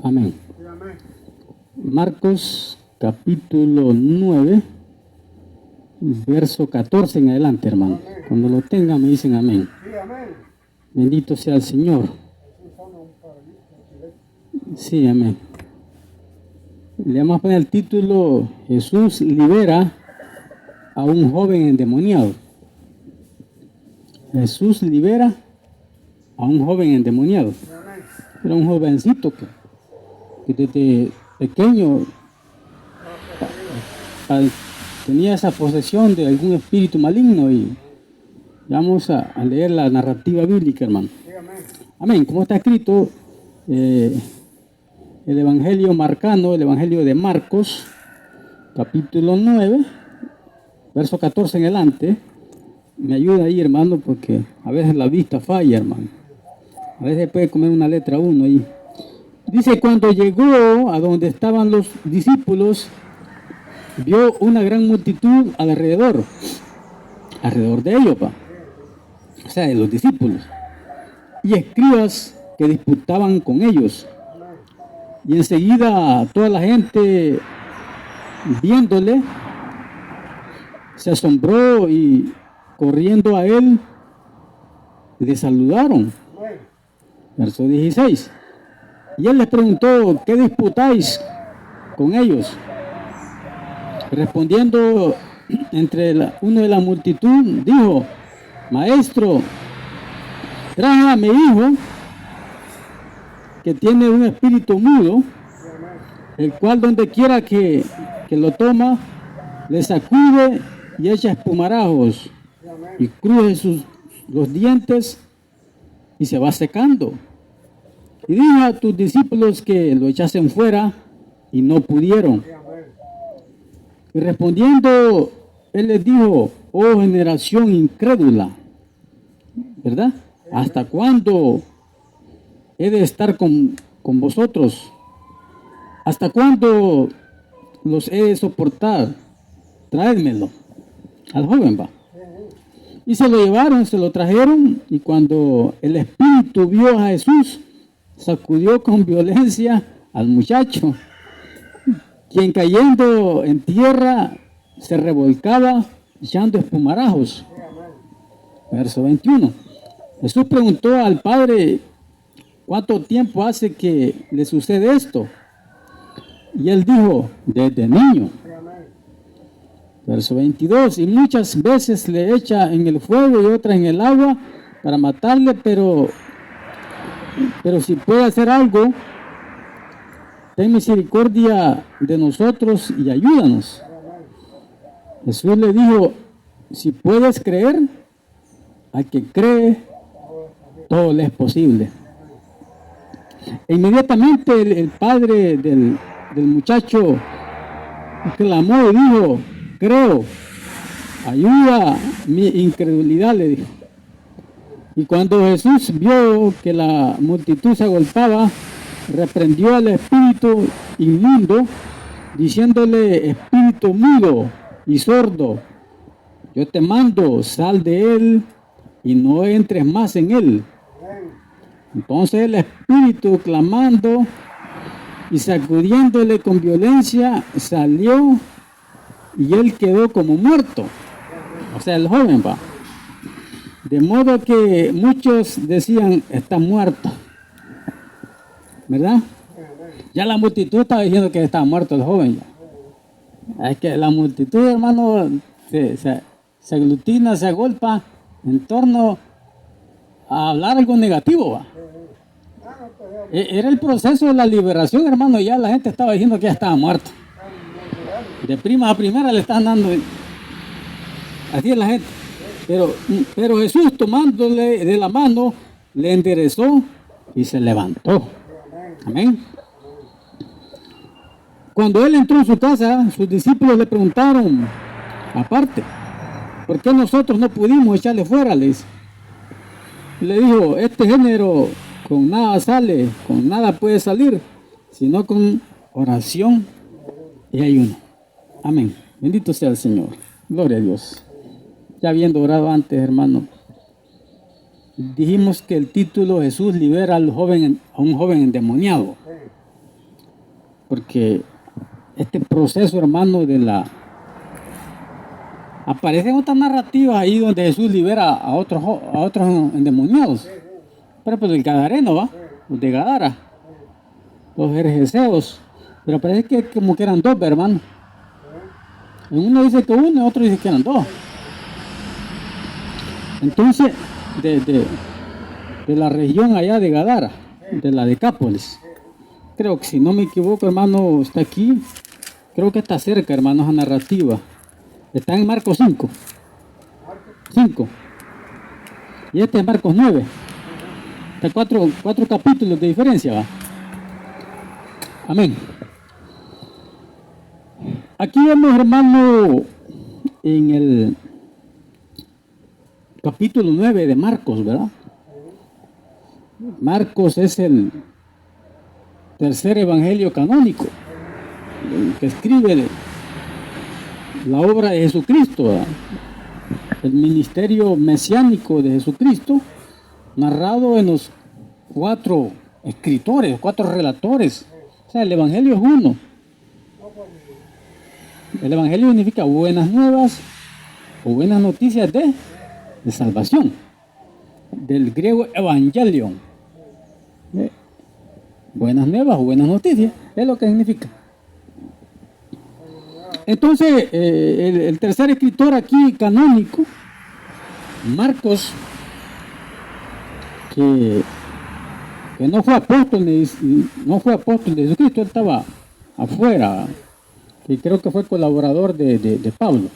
Amén. Marcos capítulo 9, verso 14 en adelante, hermano. Cuando lo tengan me dicen amén. Bendito sea el Señor. Sí, amén. Le vamos a poner el título: Jesús libera a un joven endemoniado. Jesús libera a un joven endemoniado. Era un jovencito que desde pequeño tenía esa posesión de algún espíritu maligno. Y vamos a leer la narrativa bíblica, hermano. Amén. Como está escrito, el Evangelio marcano, el Evangelio de Marcos, capítulo 9, verso 14 en adelante. Me ayuda ahí, hermano, porque a veces la vista falla, hermano. A veces puede comer una letra uno ahí. Dice: cuando llegó a donde estaban los discípulos, vio una gran multitud alrededor de ellos, o sea, de los discípulos, y escribas que disputaban con ellos. Y enseguida toda la gente, viéndole, se asombró y corriendo a él, le saludaron. Verso 16. Y él les preguntó: ¿qué disputáis con ellos? Respondiendo uno de la multitud, dijo: Maestro, traje a mi hijo que tiene un espíritu mudo, el cual donde quiera que lo toma, le sacude y echa espumarajos y cruje los dientes y se va secando. Y dijo a tus discípulos que lo echasen fuera, y no pudieron. Y respondiendo, él les dijo: oh generación incrédula, ¿verdad? ¿Hasta cuándo he de estar con vosotros? ¿Hasta cuándo los he de soportar? Traédmelo al joven, va. Y se lo llevaron, se lo trajeron, y cuando el espíritu vio a Jesús, sacudió con violencia al muchacho, quien cayendo en tierra se revolcaba echando espumarajos. Verso 21. Jesús preguntó al padre: ¿cuánto tiempo hace que le sucede esto? Y él dijo: desde niño. Verso 22. Y muchas veces le echa en el fuego y otras en el agua para matarle, pero si puede hacer algo, ten misericordia de nosotros y ayúdanos. Jesús le dijo: si puedes creer, al que cree, todo le es posible. E inmediatamente el padre del muchacho clamó y dijo: creo, ayuda mi incredulidad, le dijo. Y cuando Jesús vio que la multitud se agolpaba, reprendió al espíritu inmundo, diciéndole: espíritu mudo y sordo, yo te mando, sal de él y no entres más en él. Entonces el espíritu, clamando y sacudiéndole con violencia, salió, y él quedó como muerto. O sea, el joven, va. De modo que muchos decían: está muerto, ¿verdad? Ya la multitud estaba diciendo que estaba muerto el joven. Es que la multitud, hermano, se aglutina, se agolpa en torno a hablar algo negativo, ¿va? Era el proceso de la liberación, hermano. Ya la gente estaba diciendo que ya estaba muerto. De prima a primera le están dando. Así es la gente. Pero Jesús, tomándole de la mano, le enderezó y se levantó. Amén. Cuando él entró en su casa, sus discípulos le preguntaron aparte: ¿por qué nosotros no pudimos echarle fuera? Le dijo: este género con nada sale, con nada puede salir, sino con oración y ayuno. Amén. Bendito sea el Señor. Gloria a Dios. Ya habiendo orado antes, hermano, dijimos que el título: Jesús libera a un joven endemoniado. porque este proceso, hermano, aparecen otras narrativas ahí donde Jesús libera a otros endemoniados. Pero pues el Gadareno, ¿va? Los de Gadara, los gergeseos. Pero parece que como que eran dos, hermano. En uno dice que uno y otro dice que eran dos. Entonces, de la región allá de Gadara, de la Decápolis. Creo que si no me equivoco, hermano, está aquí. Creo que está cerca, hermano, esa narrativa. Está en Marcos 5. 5. Y este es Marcos 9. Está cuatro capítulos de diferencia, ¿va? Amén. Aquí vemos, hermano, en el capítulo 9 de Marcos, ¿verdad? Marcos es el tercer evangelio canónico que escribe la obra de Jesucristo, ¿verdad? El ministerio mesiánico de Jesucristo, narrado en los 4 escritores, 4 relatores. O sea, el evangelio es uno. El evangelio significa buenas nuevas o buenas noticias de salvación. Del griego evangelion. Buenas nuevas o buenas noticias, es lo que significa. Entonces, el tercer escritor aquí canónico, Marcos, que no fue apóstol de Jesucristo, él estaba afuera, y creo que fue colaborador de Pablo,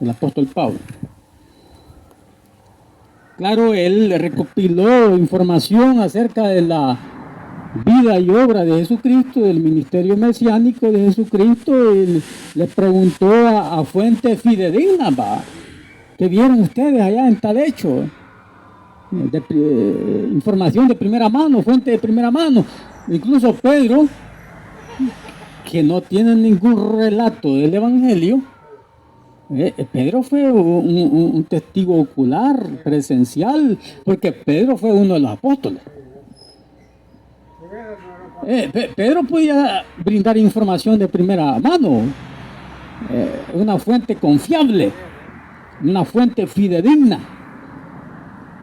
el apóstol Pablo. Claro, él recopiló información acerca de la vida y obra de Jesucristo, del ministerio mesiánico de Jesucristo, y le preguntó a fuentes fidedignas, ¿qué vieron ustedes allá en tal hecho? Información de primera mano, fuente de primera mano. Incluso Pedro, que no tiene ningún relato del evangelio, Pedro fue un testigo ocular, presencial, porque Pedro fue uno de los apóstoles. Pedro podía brindar información de primera mano, una fuente confiable, una fuente fidedigna,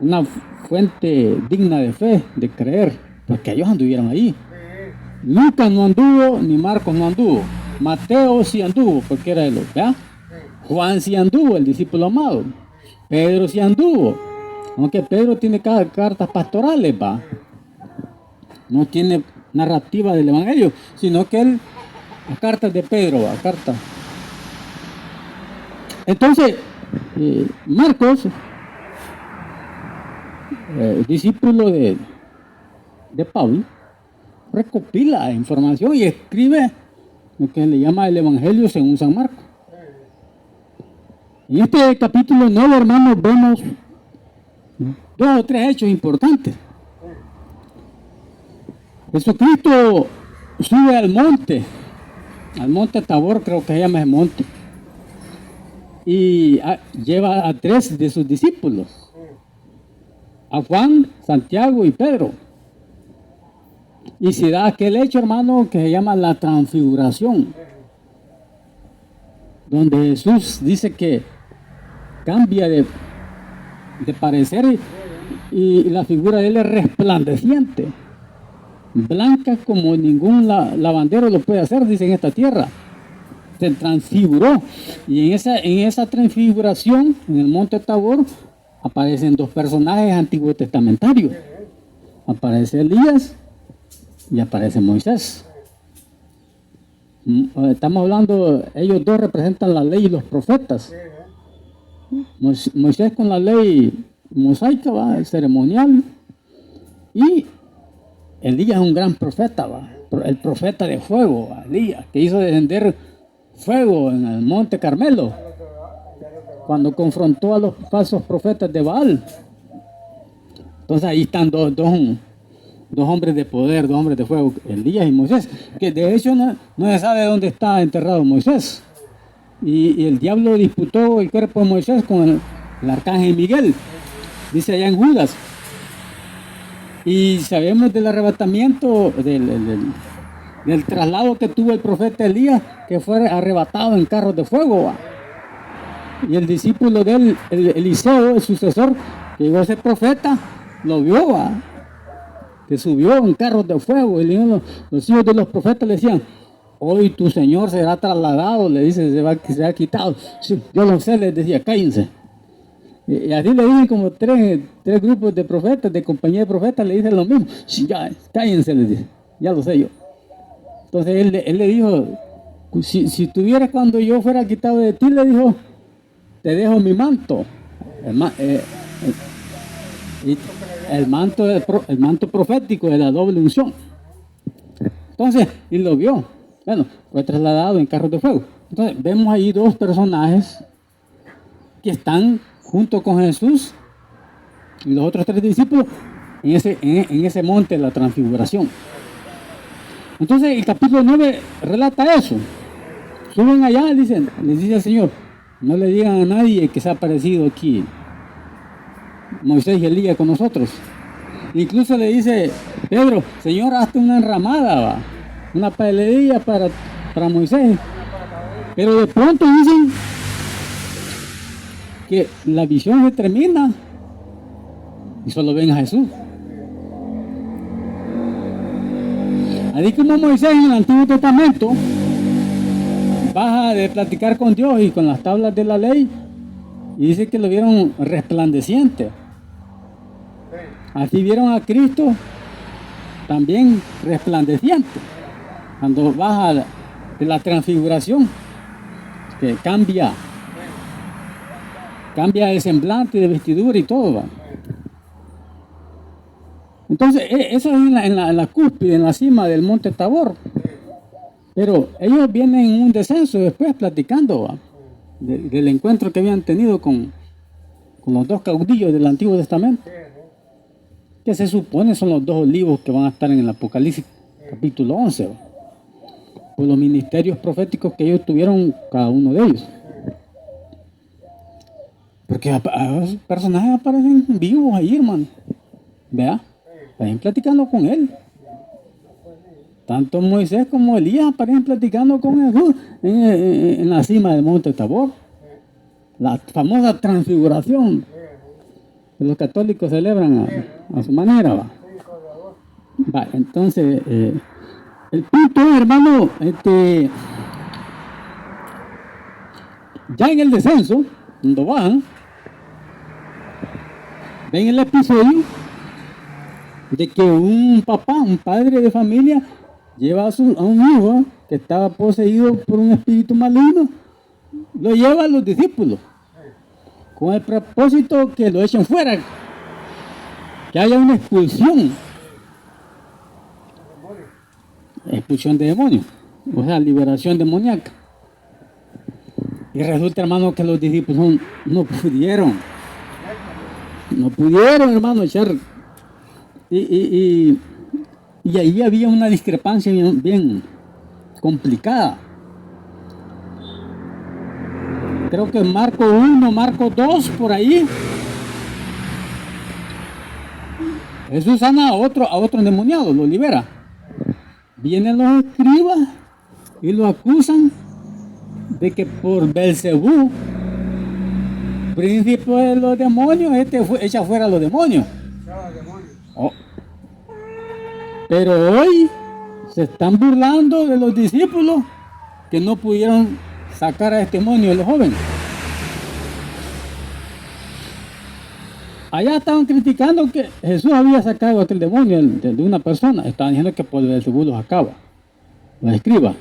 una fuente digna de fe, de creer, porque ellos anduvieron ahí. Lucas no anduvo, ni Marcos no anduvo. Mateo sí anduvo, porque era de los, ¿verdad? Juan sí anduvo, el discípulo amado. Pedro sí anduvo, aunque Pedro tiene cartas pastorales, ¿va? No tiene narrativa del evangelio, sino que él, las cartas de Pedro, ¿va? Cartas. Entonces, Marcos, discípulo de Pablo, recopila información y escribe lo que le llama el evangelio según San Marcos. En este capítulo 9, hermanos, vemos 2 o 3 hechos importantes. Jesucristo sube al monte Tabor, creo que se llama ese monte, y lleva a 3 de sus discípulos, a Juan, Santiago y Pedro. Y se da aquel hecho, hermano, que se llama la transfiguración, donde Jesús dice que cambia de parecer y la figura de él es resplandeciente, blanca como ningún lavandero lo puede hacer, dice, en esta tierra. Se transfiguró, y en esa transfiguración, en el monte Tabor, aparecen 2 personajes antiguos testamentarios. Aparece Elías y aparece Moisés. Estamos hablando, ellos 2 representan la ley y los profetas. Moisés con la ley mosaica, ¿va? El ceremonial, y Elías es un gran profeta, ¿va? El profeta de fuego, ¿va? Elías, que hizo descender fuego en el monte Carmelo cuando confrontó a los falsos profetas de Baal. Entonces ahí están dos hombres de poder, 2 hombres de fuego, Elías y Moisés, que de hecho no se sabe dónde está enterrado Moisés. Y el diablo disputó el cuerpo de Moisés con el arcángel Miguel, dice allá en Judas. Y sabemos del arrebatamiento, del traslado que tuvo el profeta Elías, que fue arrebatado en carros de fuego, ¿va? Y el discípulo de él, Eliseo, el sucesor, que llegó a ser profeta, lo vio, ¿va? Que subió en carros de fuego. Y los hijos de los profetas le decían: hoy tu Señor será trasladado, le dice, se ha quitado. Sí, yo lo sé, les decía, cállense. Y así le dicen como tres grupos de profetas, de compañía de profetas, le dicen lo mismo. Sí, ya, cállense, les dice, ya lo sé yo. Entonces él le dijo: si tuvieras cuando yo fuera quitado de ti, le dijo, te dejo mi manto. El manto profético de la doble unción. Entonces, y lo vio. Bueno, fue trasladado en carros de fuego. Entonces, vemos ahí dos personajes que están junto con Jesús y los otros tres discípulos en ese monte de la transfiguración. Entonces, el capítulo 9 relata eso. Suben allá, les dice el Señor: no le digan a nadie que se ha aparecido aquí Moisés y Elías con nosotros. Incluso le dice Pedro: Señor, hazte una enramada, ¿va? Una palería para Moisés. Pero de pronto dicen que la visión se termina y solo ven a Jesús. Así como Moisés en el Antiguo Testamento baja de platicar con Dios y con las tablas de la ley, y dice que lo vieron resplandeciente. Así vieron a Cristo también resplandeciente. Cuando baja de la transfiguración, que cambia de semblante, de vestidura y todo, ¿va? Entonces, eso es en la cúspide, en la cima del monte Tabor. Pero ellos vienen en un descenso después platicando, ¿va? Del encuentro que habían tenido con los dos caudillos del Antiguo Testamento, que se supone son los dos olivos que van a estar en el Apocalipsis capítulo 11, ¿va? Por los ministerios proféticos que ellos tuvieron, cada uno de ellos. Porque los personajes aparecen vivos ahí, hermano. Vea, vayan platicando con él. Tanto Moisés como Elías aparecen platicando con Jesús en la cima del monte Tabor. La famosa transfiguración que los católicos celebran a su manera, ¿va? Va, entonces, el punto es, hermano, ya en el descenso, cuando bajan, ven el episodio de que un padre de familia, lleva a un hijo que estaba poseído por un espíritu maligno, lo lleva a los discípulos, con el propósito que lo echen fuera, que haya una expulsión de demonios, o sea, liberación demoníaca. Y resulta, hermano, que los discípulos no pudieron, hermano, echar. Y ahí había una discrepancia bien complicada. Creo que Marcos 1, Marcos 2, por ahí, Jesús sana a otro endemoniado, lo libera. Vienen los escribas y lo acusan de que por Belcebú, príncipe de los demonios, echa fuera a los demonios. Oh. Pero hoy se están burlando de los discípulos que no pudieron sacar a este demonio de los jóvenes. Allá estaban criticando que Jesús había sacado a aquel demonio de una persona. Estaban diciendo que por Belcebú lo sacaba, los escribas.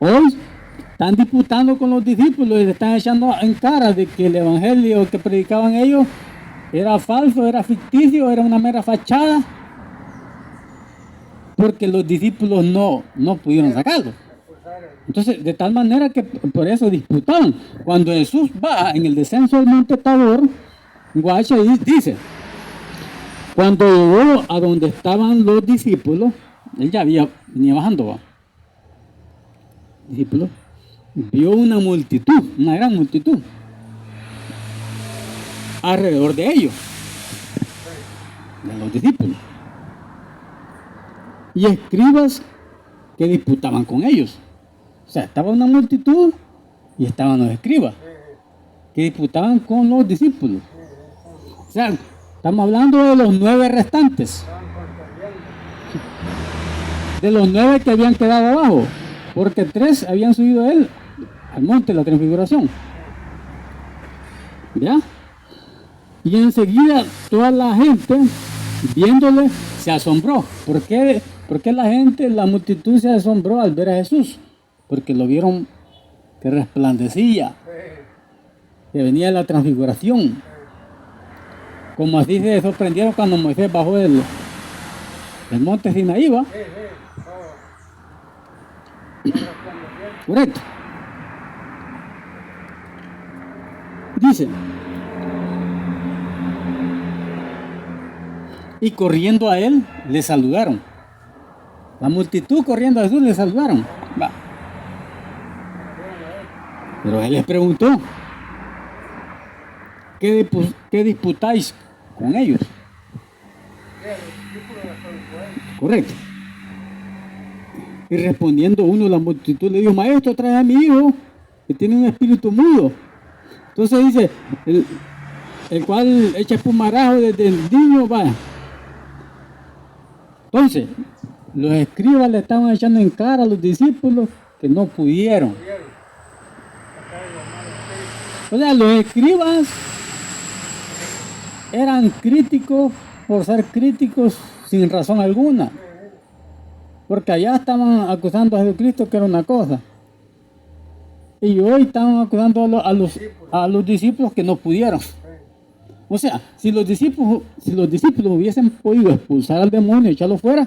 Hoy están disputando con los discípulos y le están echando en cara de que el evangelio que predicaban ellos era falso, era ficticio, era una mera fachada, porque los discípulos no pudieron sacarlo. Entonces, de tal manera que por eso disputaban. Cuando Jesús va en el descenso del monte Tabor, guacha, dice, cuando llegó a donde estaban los discípulos, él ya venía bajando, ¿va? Discípulos, vio una multitud, una gran multitud, alrededor de ellos, de los discípulos. y escribas que disputaban con ellos. O sea, estaba una multitud y estaban los escribas que disputaban con los discípulos. O sea, estamos hablando de los 9 restantes. De los 9 que habían quedado abajo, porque 3 habían subido a él al monte de la transfiguración. ¿Ya? Y enseguida toda la gente, viéndole, se asombró. ¿Por qué la gente, la multitud se asombró al ver a Jesús? Porque lo vieron que resplandecía, que venía de la transfiguración. Como así se sorprendieron cuando Moisés bajó el monte Sinaí, ¿va? Correcto. Dice, y corriendo a él, le saludaron. La multitud corriendo a Jesús le saludaron. Va. Pero él les preguntó, ¿qué disputáis con ellos? Correcto. Y respondiendo uno de la multitud le dijo, maestro, trae a mi hijo que tiene un espíritu mudo. Entonces dice, el cual echa espumarajo desde el niño, vaya. Entonces, los escribas le estaban echando en cara a los discípulos que no pudieron. O sea, los escribas eran críticos por ser críticos sin razón alguna. Porque allá estaban acusando a Jesucristo que era una cosa. Y hoy estaban acusando a los discípulos que no pudieron. O sea, si los discípulos hubiesen podido expulsar al demonio y echarlo fuera,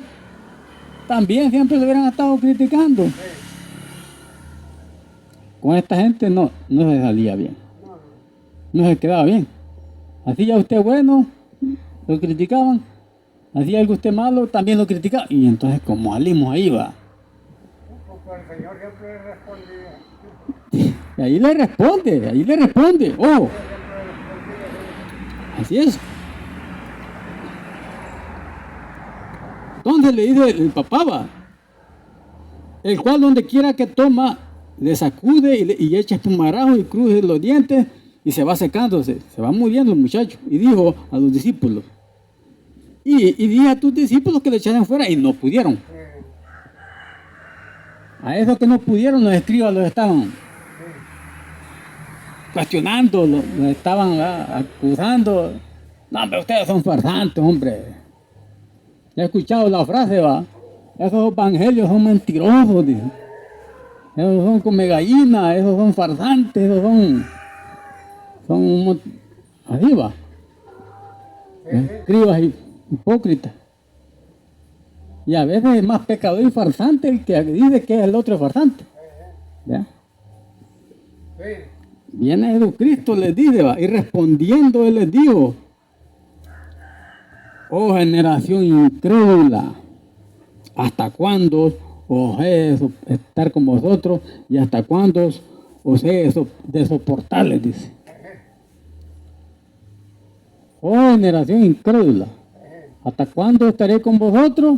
también siempre lo hubieran estado criticando. Con esta gente no se salía bien. No se quedaba bien. Hacía usted bueno, lo criticaban. Hacía algo usted malo, también lo criticaban. Y entonces como salimos ahí, va. El Señor siempre le respondía. Y ahí le responde. Oh, así es. Entonces le dice el papá, va, el cual donde quiera que toma, le sacude y echa espumarajo y cruce los dientes y se va secándose, se va muriendo el muchacho. Y dijo a los discípulos, y dije a tus discípulos que le echaran fuera y no pudieron. A esos que no pudieron, los escribas los estaban cuestionando, los estaban acusando. No, hombre, ustedes son farsantes, hombre. Ya he escuchado la frase, va. Esos evangelios son mentirosos, dice. Esos son come gallinas, esos son farsantes, esos son así, va. Escribas hipócritas. Y a veces es más pecador y farsante el que dice que es el otro farsante. ¿Ya? Viene Jesucristo, les dice, va, y respondiendo él les dijo, oh generación incrédula, ¿hasta cuándo os he de estar con vosotros y hasta cuándo os he de soportarles? Dice. Oh generación incrédula, ¿hasta cuándo estaré con vosotros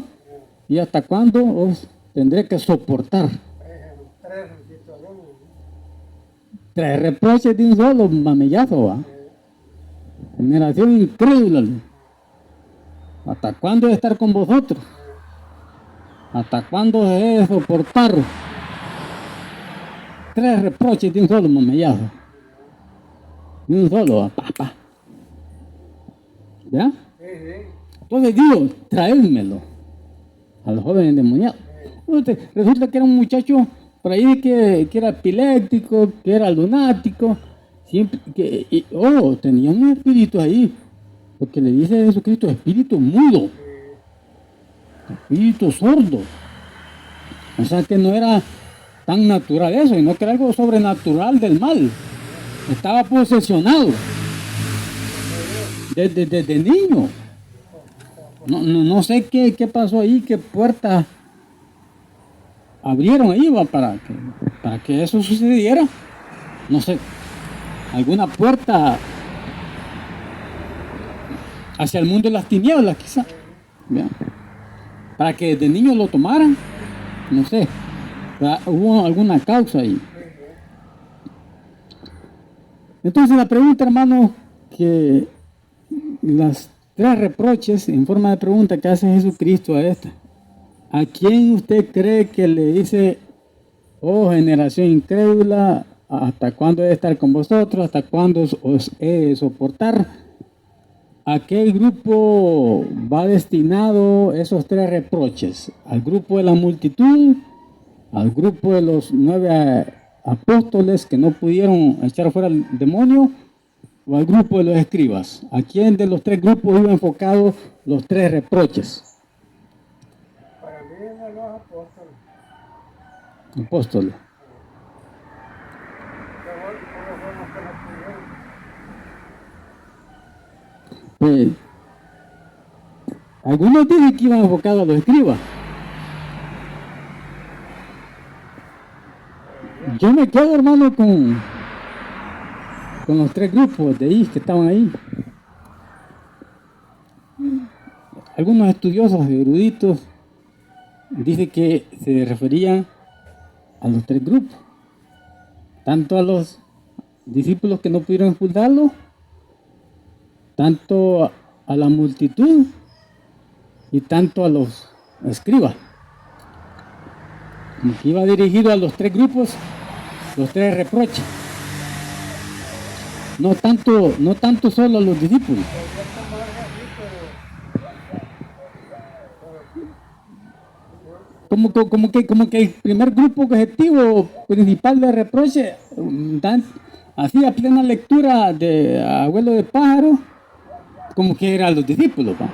y hasta cuándo os tendré que soportar? 3 reproches de un solo mamellazo, ¿va? Generación incrédula. ¿Hasta cuándo he de estar con vosotros? ¿Hasta cuándo os he de soportar? 3 reproches de un solo mamellazo. De un solo, papá. ¿Ya? Entonces digo, traédmelo al joven endemoniado. Resulta que era un muchacho por ahí que era epiléptico, que era lunático, siempre, tenía un espíritu ahí, porque le dice Jesucristo, espíritu mudo, espíritu sordo. O sea que no era tan natural eso, sino que era algo sobrenatural del mal. Estaba posesionado desde niño. No sé qué pasó ahí, qué puertas abrieron ahí, va, para que eso sucediera. No sé, alguna puerta hacia el mundo de las tinieblas, quizá. Bien. para que desde niños lo tomaran, no sé, hubo alguna causa ahí. Entonces la pregunta, hermano, que las 3 reproches en forma de pregunta que hace Jesucristo a esta: ¿a quién usted cree que le dice, oh generación incrédula, hasta cuándo he de estar con vosotros, hasta cuándo os he de soportar? ¿A qué grupo va destinado esos 3 reproches? ¿Al grupo de la multitud? ¿Al grupo de los 9 apóstoles que no pudieron echar fuera al demonio? ¿O al grupo de los escribas? ¿A quién de los 3 grupos iba enfocado los 3 reproches? Para mí eran los apóstoles. Apóstoles. Pero fueron los que no pudieron. Pues, algunos dicen que iban enfocados a los escribas. Yo me quedo, hermano, con los 3 grupos de ahí que estaban ahí. Algunos estudiosos eruditos dicen que se referían a los 3 grupos, tanto a los discípulos que no pudieron expulsarlo, tanto a la multitud y tanto a los escribas. Como que iba dirigido a los 3 grupos, los 3 reproches. No tanto solo a los discípulos. Como que el primer grupo objetivo principal de reproche, hacía plena lectura de Abuelo de Pájaro, como que eran los discípulos, ¿va?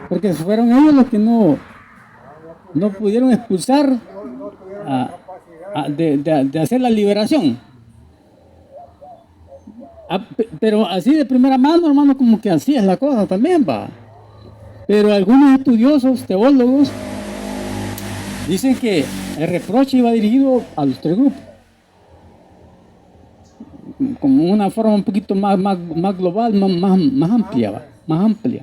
Porque fueron ellos los que no pudieron expulsar de hacer la liberación. Pero así de primera mano, hermano, como que así es la cosa también, va. Pero algunos estudiosos, teólogos, dicen que el reproche iba dirigido a los 3 grupos, como una forma un poquito más global, más amplia, ¿va? Más amplia.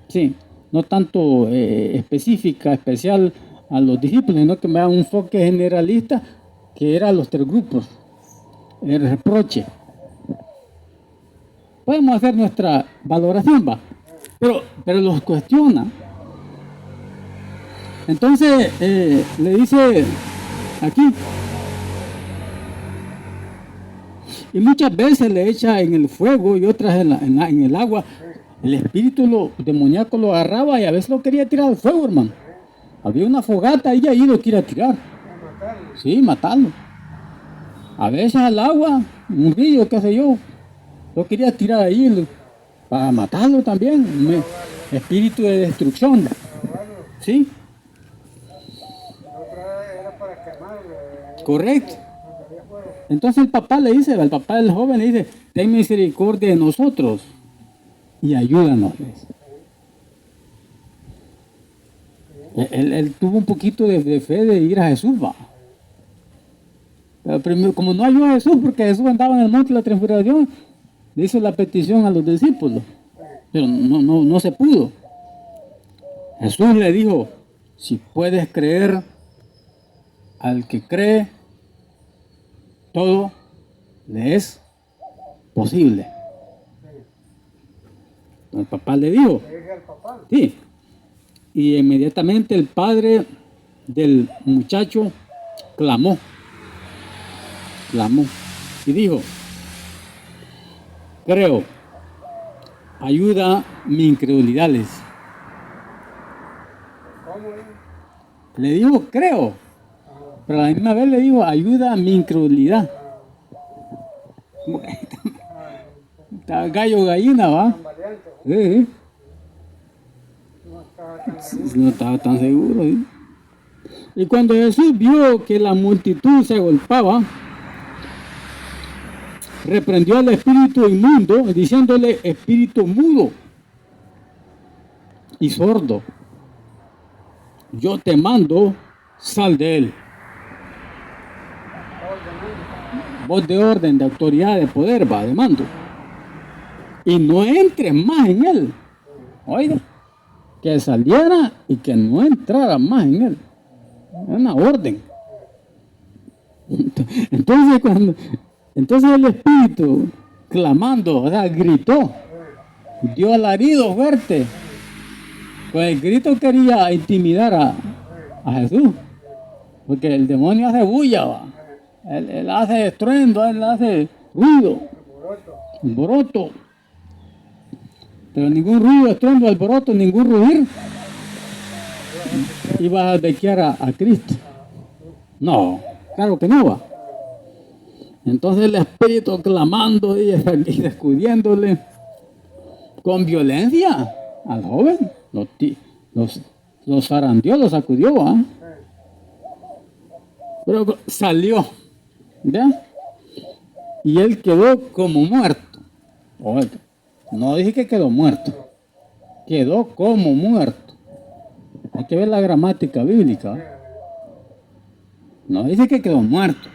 Sí, no tanto específica, especial a los discípulos, sino que me da un enfoque generalista que era los 3 grupos, el reproche. Podemos hacer nuestra valoración, va, pero los cuestiona. Entonces le dice aquí, y muchas veces le echa en el fuego y otras en el agua. El espíritu demoníaco lo agarraba y a veces lo quería tirar al fuego, hermano. Había una fogata y ahí lo quería tirar. Sí, matarlo. A veces al agua, un río, qué sé yo, lo quería tirar ahí para matarlo también. Espíritu de destrucción. ¿Sí? Era para quemarlo. Correcto. Entonces el papá del joven le dice, ten misericordia de nosotros y ayúdanos. Él tuvo un poquito de fe de ir a Jesús, va. Pero primero, como no ayudó a Jesús, porque Jesús andaba en el monte de la transfiguración, le hizo la petición a los discípulos, pero no se pudo. Jesús le dijo, si puedes creer, al que cree, todo le es posible. El papá le dijo, sí, y inmediatamente el padre del muchacho clamó y dijo, creo, ayuda mi incredulidad. Le dijo, creo, pero a la misma vez le dijo, ayuda mi incredulidad. Está gallo gallina, ¿va? Sí. No estaba tan seguro. ¿Sí? Y cuando Jesús vio que la multitud se agolpaba, reprendió al espíritu inmundo, diciéndole, espíritu mudo y sordo, yo te mando, sal de él. Voz de orden, de autoridad, de poder, va, de mando. Y no entres más en él. Oiga, que saliera y que no entrara más en él. Era una orden. Entonces el espíritu, clamando, o sea, gritó, dio alarido fuerte. Con el grito quería intimidar a Jesús, porque el demonio hace bulla, ¿va? Él hace estruendo, él hace ruido, alboroto. Pero ningún ruido, estruendo, alboroto, ningún rugir iba a bequear a Cristo. No, claro que no va. Entonces el espíritu clamando y sacudiéndole con violencia al joven, los zarandeó, los sacudió, ¿va? Pero salió, ¿ya? Y él quedó como muerto. Oiga, no dije que quedó muerto, quedó como muerto. Hay que ver la gramática bíblica. No dice que quedó muerto,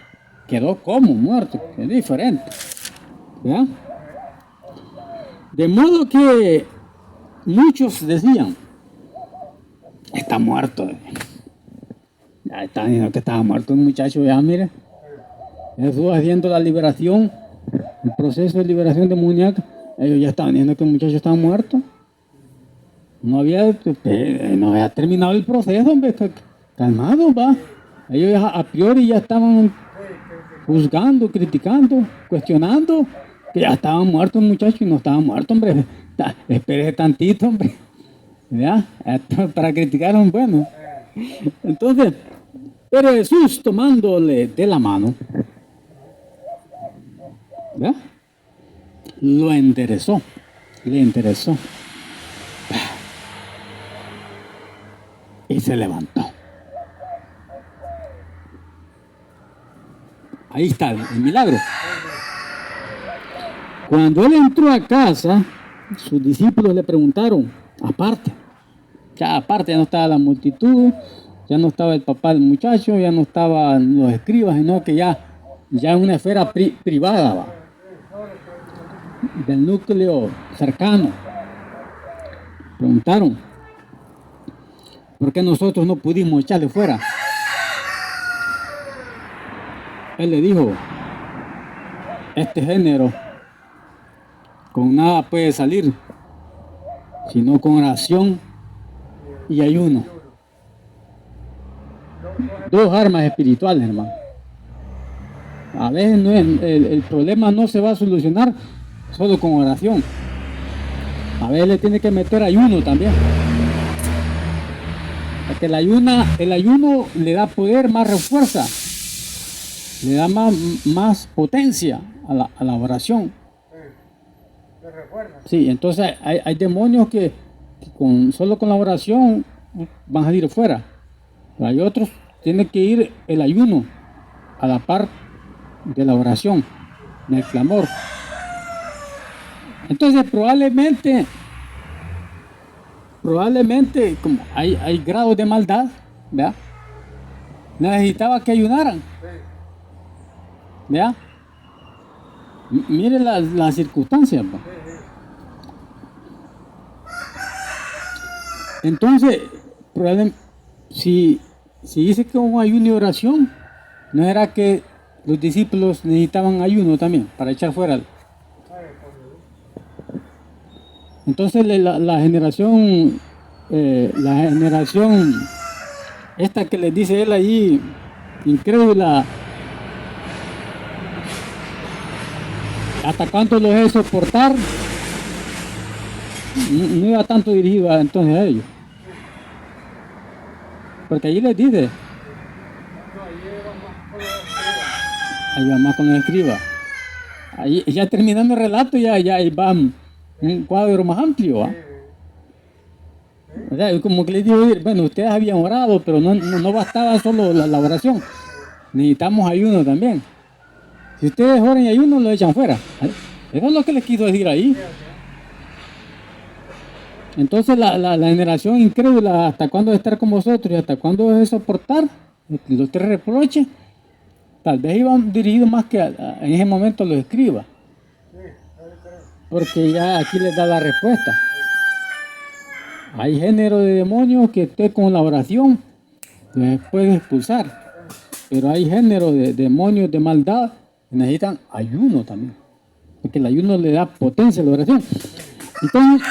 quedó como muerto, que es diferente. ¿Ya? De modo que muchos decían, está muerto. Ya está diciendo que estaba muerto el muchacho, ya mire. Jesús haciendo la liberación, el proceso de liberación demoníaca. Ellos ya estaban diciendo que el muchacho estaba muerto. No había terminado el proceso, hombre. Calmado, va. Ellos ya, a priori ya estaban juzgando, criticando, cuestionando que ya estaban muertos el muchacho y no estaba muerto, hombre. Espérese tantito, hombre. ¿Ya? Para criticar es bueno. Entonces, pero Jesús tomándole de la mano, ¿ya? Lo enderezó, le enderezó y se levantó. Ahí está el milagro. Cuando él entró a casa, sus discípulos le preguntaron, aparte, ya no estaba la multitud, ya no estaba el papá del muchacho, ya no estaban los escribas, sino que ya en una esfera privada, ¿va? Del núcleo cercano. Preguntaron, ¿por qué nosotros no pudimos echarle fuera? Él le dijo, este género con nada puede salir, sino con oración y ayuno. Dos armas espirituales, hermano. A veces no es, el problema no se va a solucionar solo con oración. A veces le tiene que meter ayuno también. Porque el ayuno le da poder, más fuerza, le da más potencia a la oración. Sí, entonces hay demonios que solo con la oración van a salir fuera. Pero hay otros, tiene que ir el ayuno a la par de la oración, del clamor. Entonces probablemente como hay grados de maldad, ¿verdad? Necesitaba que ayunaran, ¿verdad? Mire las circunstancias, ¿verdad? Entonces, probablemente, si dice que un ayuno y oración, ¿no era que los discípulos necesitaban ayuno también para echar fuera? Entonces la generación esta que les dice él allí, incrédula, ¿hasta cuánto los he de soportar? No iba tanto dirigido entonces a ellos. Porque allí les dice, ahí va más con el escriba. Ahí, ya terminando el relato, ya va un cuadro más amplio, ¿va? O sea, como que les digo, bueno, ustedes habían orado, pero no bastaba solo la oración. Necesitamos ayuno también. Si ustedes oran y ayuno, lo echan fuera. Eso es lo que les quiso decir ahí. Entonces la generación incrédula, ¿hasta cuándo estar con vosotros y hasta cuándo es soportar los tres reproches? Tal vez iban dirigidos más que en ese momento a los escribas. Porque ya aquí les da la respuesta. Hay género de demonios que usted con la oración les puede expulsar. Pero hay género de demonios de maldad que necesitan ayuno también. Porque el ayuno le da potencia a la oración. Entonces,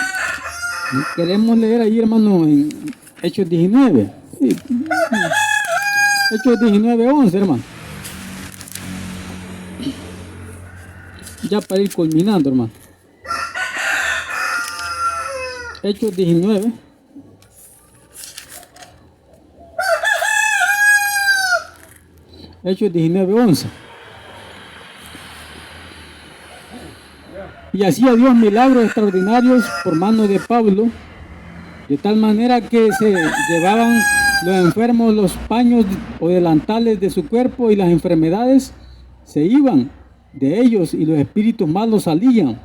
queremos leer ahí, hermano, en Hechos 19. Sí. Hechos 19, 11, hermano. Ya para ir culminando, hermano. Hechos 19. Hechos 19, 11. Y hacía Dios milagros extraordinarios por mano de Pablo, de tal manera que se llevaban los enfermos los paños o delantales de su cuerpo y las enfermedades se iban de ellos y los espíritus malos salían.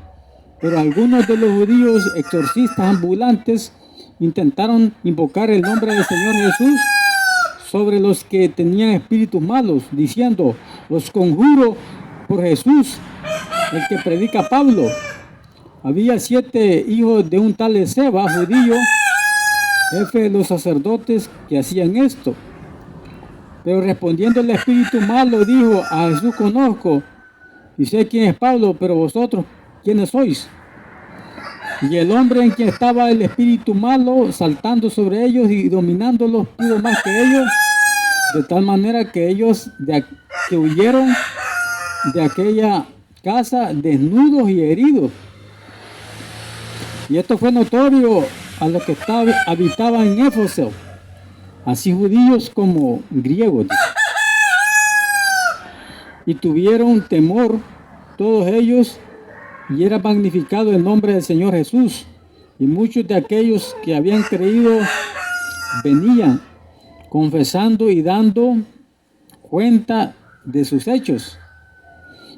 Pero algunos de los judíos exorcistas ambulantes intentaron invocar el nombre del Señor Jesús sobre los que tenían espíritus malos, diciendo: los conjuro por Jesús, el que predica Pablo. Había 7 hijos de un tal Esceva, judío, jefe de los sacerdotes, que hacían esto. Pero respondiendo el espíritu malo, dijo: a Jesús conozco y sé quién es Pablo, pero vosotros, ¿quiénes sois? Y el hombre en quien estaba el espíritu malo, saltando sobre ellos y dominándolos, pudo más que ellos, de tal manera que ellos que huyeron de aquella casa desnudos y heridos. Y esto fue notorio a los que habitaban en Éfeso, así judíos como griegos. Y tuvieron temor todos ellos, y era magnificado el nombre del Señor Jesús. Y muchos de aquellos que habían creído venían confesando y dando cuenta de sus hechos.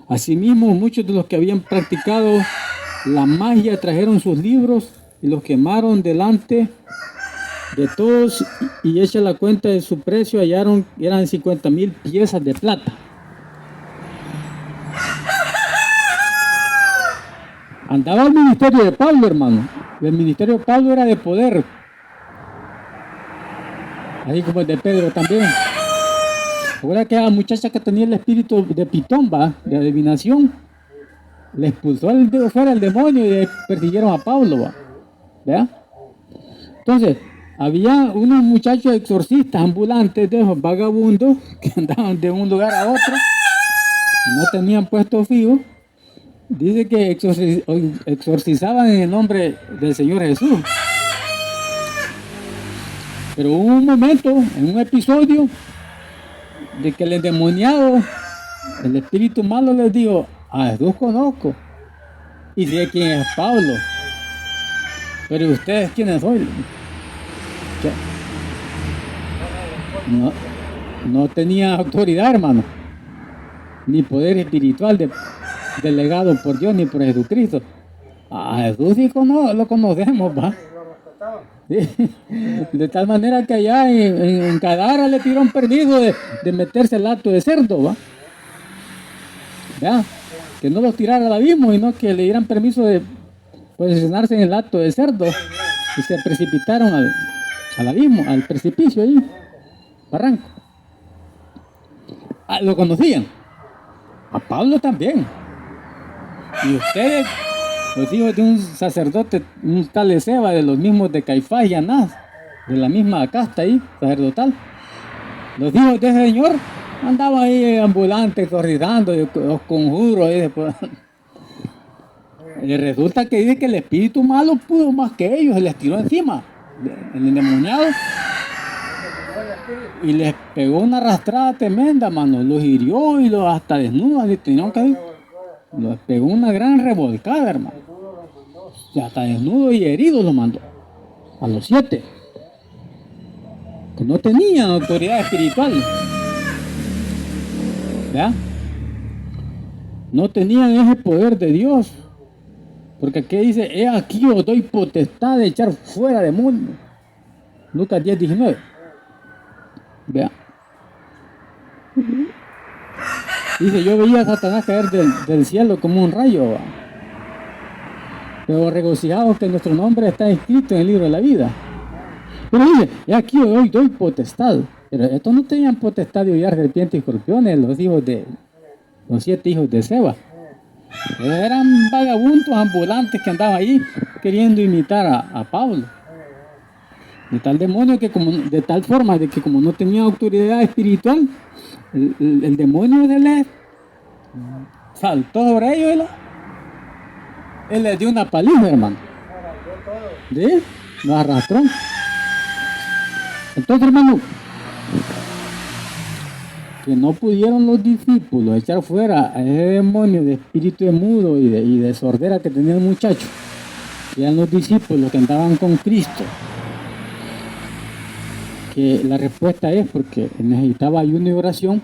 Asimismo, muchos de los que habían practicado la magia trajeron sus libros y los quemaron delante de todos, y hecha la cuenta de su precio, hallaron eran 50,000 piezas de plata. Andaba el ministerio de Pablo, hermano. El ministerio de Pablo era de poder, así como el de Pedro también. Ahora que la muchacha que tenía el espíritu de Pitón, de adivinación, le expulsó fuera el demonio y persiguieron a Pablo, ¿verdad? Entonces, había unos muchachos exorcistas ambulantes, de esos vagabundos que andaban de un lugar a otro y no tenían puesto fijo. Dice que exorcizaban en el nombre del Señor Jesús. Pero hubo un momento, en un episodio, de que el endemoniado, el espíritu malo, les dijo: a Jesús conozco y sé quién es Pablo, pero ustedes quiénes son. No tenía autoridad, hermano, ni poder espiritual delegado por Dios ni por Jesucristo. A Jesús sí lo conocemos, ¿va? Sí. De tal manera que allá en Gadara le pidieron permiso de meterse al acto de cerdo, ¿va? ¿Ya? Que no los tirara al abismo, sino que le dieran permiso de posicionarse en el acto de cerdo, y se precipitaron al abismo, al precipicio ahí, barranco. Lo conocían, a Pablo también. Y ustedes, los hijos de un sacerdote, un tal Esceva, de los mismos de Caifás y Anás, de la misma casta ahí, sacerdotal, los hijos de ese señor andaban ahí ambulantes, corridando, los conjuros. Y resulta que dice que el espíritu malo pudo más que ellos, se les tiró encima, el endemoniado, y les pegó una arrastrada tremenda, mano. Los hirió y los hasta desnudos, los pegó una gran revolcada, hermano. Y hasta desnudos y heridos los mandó a los 7, que no tenían autoridad espiritual, ¿verdad? No tenían ese poder de Dios, porque aquí dice: he aquí os doy potestad de echar fuera demonios. Lucas 10, 19. Vea. Dice: yo veía a Satanás caer del cielo como un rayo, ¿va? Pero regocijaos que nuestro nombre está escrito en el libro de la vida. Pero dice, y aquí hoy doy potestad. Pero estos no tenían potestad de hollar serpientes y escorpiones, los 7 hijos de Seba. Eran vagabundos ambulantes que andaban ahí queriendo imitar a Pablo. De tal forma de que como no tenía autoridad espiritual, el demonio se les saltó sobre ellos, él les dio una paliza, hermano. ¿Sí? Lo arrastró. Entonces, hermano, que no pudieron los discípulos echar fuera a ese demonio de espíritu de mudo y de sordera que tenía el muchacho, que eran los discípulos que andaban con Cristo, que la respuesta es porque necesitaba ayuno y oración,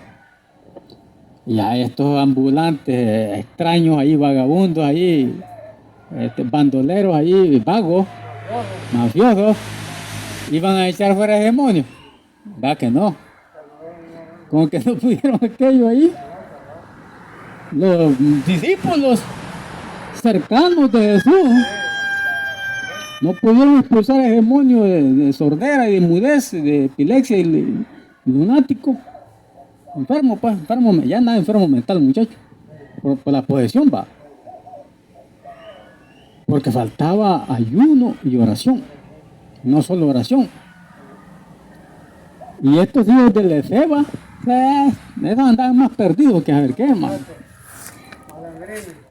y a estos ambulantes extraños ahí, vagabundos ahí, bandoleros ahí, vagos, mafiosos, iban a echar fuera el demonio. ¿Va que no? Como que no pudieron aquello ahí. Los discípulos cercanos de Jesús no pudieron expulsar el demonio de sordera y de mudez, de epilepsia y lunático. Enfermo, pues, enfermo, ya nada enfermo mental, muchacho. Por la posesión, va. Porque faltaba ayuno y oración. No solo oración. Y estos hijos de Seba, esos andaban más perdidos que a ver qué, hermano.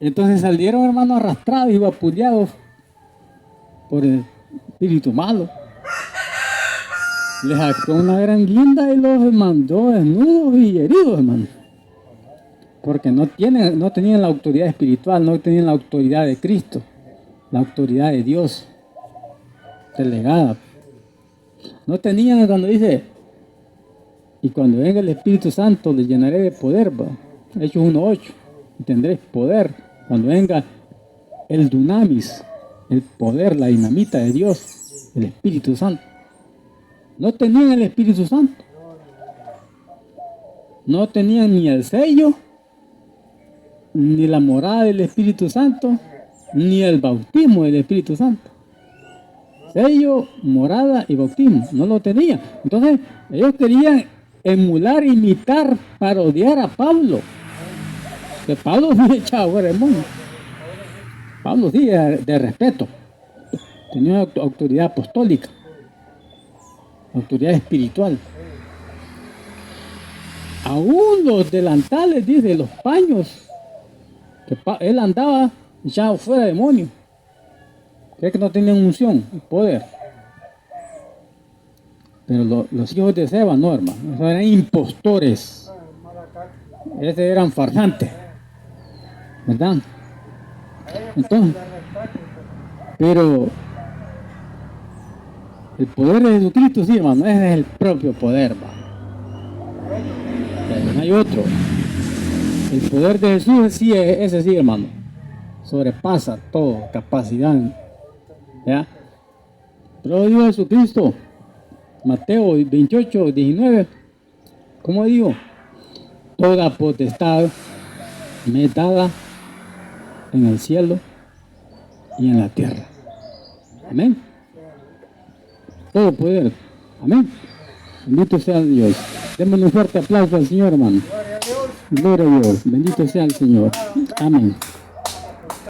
Entonces salieron, hermano, arrastrados y vapuleados por el espíritu malo. Les sacó una gran guinda y los mandó desnudos y heridos, hermano. Porque no tenían la autoridad espiritual, no tenían la autoridad de Cristo, la autoridad de Dios delegada. No tenían, cuando dice, y cuando venga el Espíritu Santo les llenaré de poder, ¿va? Hechos 1:8, y tendréis poder. Cuando venga el dunamis, el poder, la dinamita de Dios, el Espíritu Santo. No tenían el Espíritu Santo. No tenían ni el sello, ni la morada del Espíritu Santo, ni el bautismo del Espíritu Santo. Sello, morada y bautismo, no lo tenían. Entonces, ellos querían emular, imitar, parodiar a Pablo. Que Pablo sí echaba fuera el mundo. Pablo sí, de respeto. Tenía autoridad apostólica, autoridad espiritual. Aún los delantales, dice, los paños, que él andaba echado fuera demonio. Cree que no tenían unción, poder. Pero los hijos de Seba no, hermano. Esos eran impostores. Esos eran farsantes. ¿Verdad? Entonces, pero el poder de Jesucristo, sí, hermano, ese es el propio poder, hermano. No hay otro. El poder de Jesús, sí, ese sí, hermano. Sobrepasa todo, capacidad. ¿Ya? Pero dijo Jesucristo, Mateo 28:19, ¿cómo digo? Toda potestad me es dada en el cielo y en la tierra. Amén. Todo poder. Amén. Bendito sea Dios. Démosle un fuerte aplauso al Señor, hermano. Gloria a Dios. Bendito sea el Señor. Amén.